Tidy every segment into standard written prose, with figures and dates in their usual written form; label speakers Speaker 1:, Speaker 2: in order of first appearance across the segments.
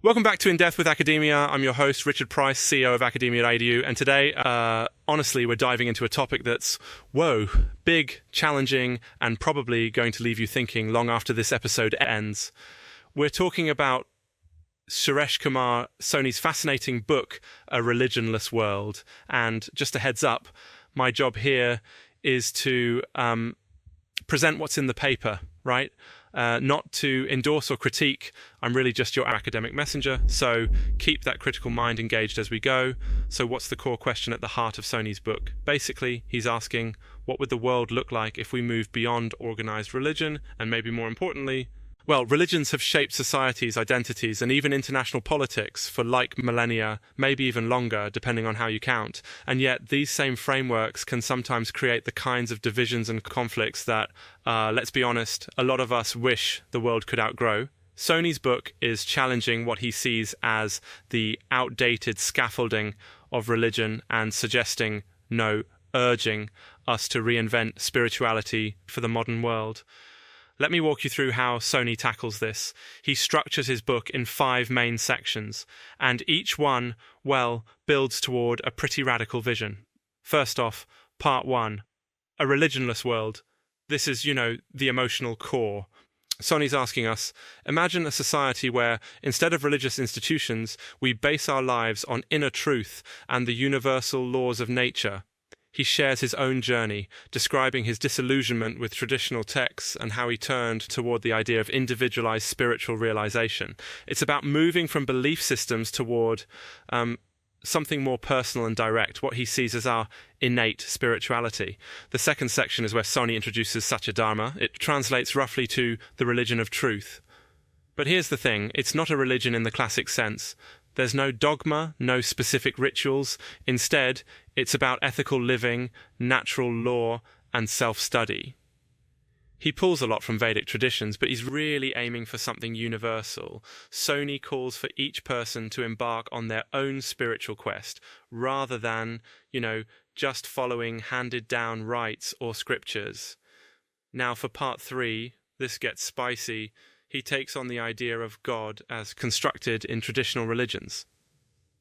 Speaker 1: Welcome back to In Depth with Academia. I'm your host, Richard Price, CEO of Academia.edu, and today, honestly, we're diving into a topic that's, big, challenging, and probably going to leave you thinking long after this episode ends. We're talking about Suresh Kumar Soni's fascinating book, A Religionless World. And just a heads up, my job here is to present what's in the paper, right? Not to endorse or critique. I'm really just your academic messenger, so keep that critical mind engaged as we go. So what's the core question at the heart of Soni's book? Basically, he's asking, what would the world look like if we moved beyond organized religion, and maybe more importantly, religions have shaped societies, identities, and even international politics for millennia, maybe even longer, depending on how you count. And yet, these same frameworks can sometimes create the kinds of divisions and conflicts that, let's be honest, a lot of us wish the world could outgrow. Soni's book is challenging what he sees as the outdated scaffolding of religion and urging us to reinvent spirituality for the modern world. Let me walk you through how Soni tackles this. He structures his book in 5 main sections, and each one, builds toward a pretty radical vision. First off, part 1, a religionless world. This is, the emotional core. Soni's asking us, imagine a society where, instead of religious institutions, we base our lives on inner truth and the universal laws of nature. He shares his own journey, describing his disillusionment with traditional texts and how he turned toward the idea of individualized spiritual realization. It's about moving from belief systems toward something more personal and direct, what he sees as our innate spirituality. The second section is where Soni introduces Dharma. It translates roughly to the religion of truth. But here's the thing, it's not a religion in the classic sense. There's no dogma, no specific rituals. Instead, it's about ethical living, natural law, and self-study. He pulls a lot from Vedic traditions, but he's really aiming for something universal. Soni calls for each person to embark on their own spiritual quest, rather than, just following handed-down rites or scriptures. Now, for part 3, this gets spicy. He takes on the idea of God as constructed in traditional religions.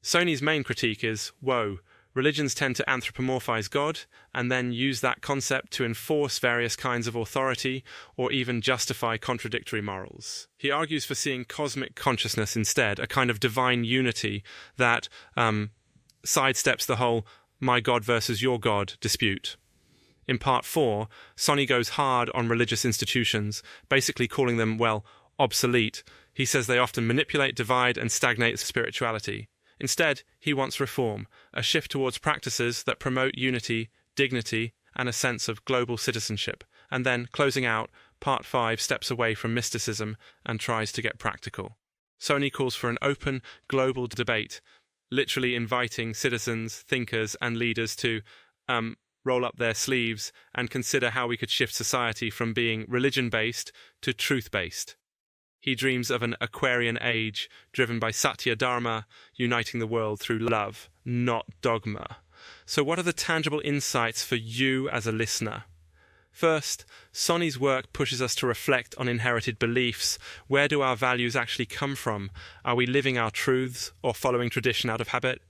Speaker 1: Soni's main critique is, religions tend to anthropomorphize God and then use that concept to enforce various kinds of authority or even justify contradictory morals. He argues for seeing cosmic consciousness instead, a kind of divine unity that sidesteps the whole my God versus your God dispute. In part 4, Soni goes hard on religious institutions, basically calling them, obsolete. He says they often manipulate, divide, and stagnate spirituality. Instead, he wants reform, a shift towards practices that promote unity, dignity, and a sense of global citizenship. And then, closing out, part 5 steps away from mysticism and tries to get practical. Soni calls for an open, global debate, literally inviting citizens, thinkers, and leaders to roll up their sleeves and consider how we could shift society from being religion-based to truth-based. He dreams of an Aquarian age driven by Satya Dharma, uniting the world through love, not dogma. So what are the tangible insights for you as a listener? First, Soni's work pushes us to reflect on inherited beliefs. Where do our values actually come from? Are we living our truths or following tradition out of habit?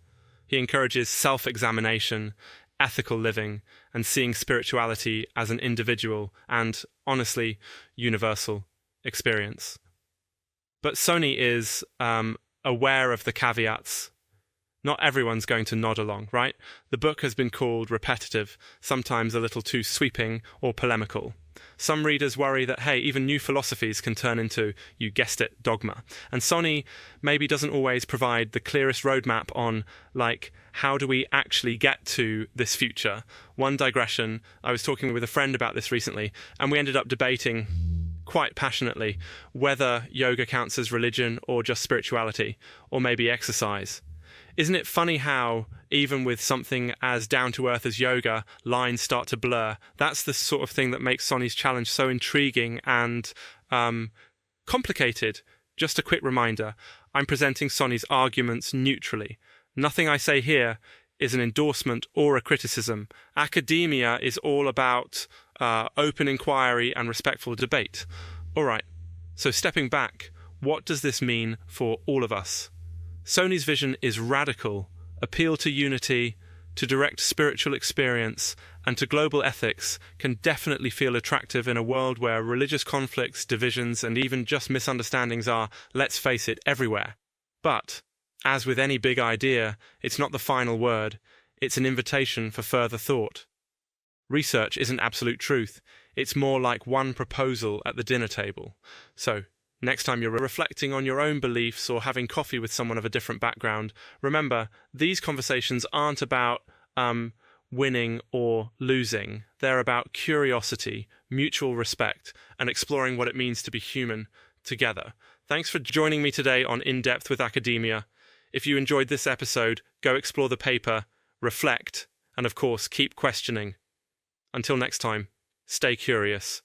Speaker 1: He encourages self-examination, ethical living, and seeing spirituality as an individual and, honestly, universal experience. But Soni is aware of the caveats. Not everyone's going to nod along, right? The book has been called repetitive, sometimes a little too sweeping or polemical. Some readers worry that, even new philosophies can turn into, you guessed it, dogma. And Soni maybe doesn't always provide the clearest roadmap on, how do we actually get to this future? One digression, I was talking with a friend about this recently, and we ended up debating quite passionately whether yoga counts as religion or just spirituality, or maybe exercise. Isn't it funny how, even with something as down-to-earth as yoga, lines start to blur? That's the sort of thing that makes Soni's challenge so intriguing and complicated. Just a quick reminder, I'm presenting Soni's arguments neutrally. Nothing I say here is an endorsement or a criticism. Academia is all about open inquiry and respectful debate. All right, so stepping back, What does this mean for all of us? Sony's vision is radical: appeal to unity, to direct spiritual experience, and to global ethics can definitely feel attractive in a world where religious conflicts, divisions, and even just misunderstandings are, let's face it, everywhere. But, as with any big idea, it's not the final word. It's an invitation for further thought. Research isn't absolute truth. It's more like one proposal at the dinner table. So, next time you're reflecting on your own beliefs or having coffee with someone of a different background, remember, these conversations aren't about winning or losing. They're about curiosity, mutual respect, and exploring what it means to be human together. Thanks for joining me today on In Depth with Academia. If you enjoyed this episode, go explore the paper, reflect, and of course, keep questioning. Until next time, stay curious.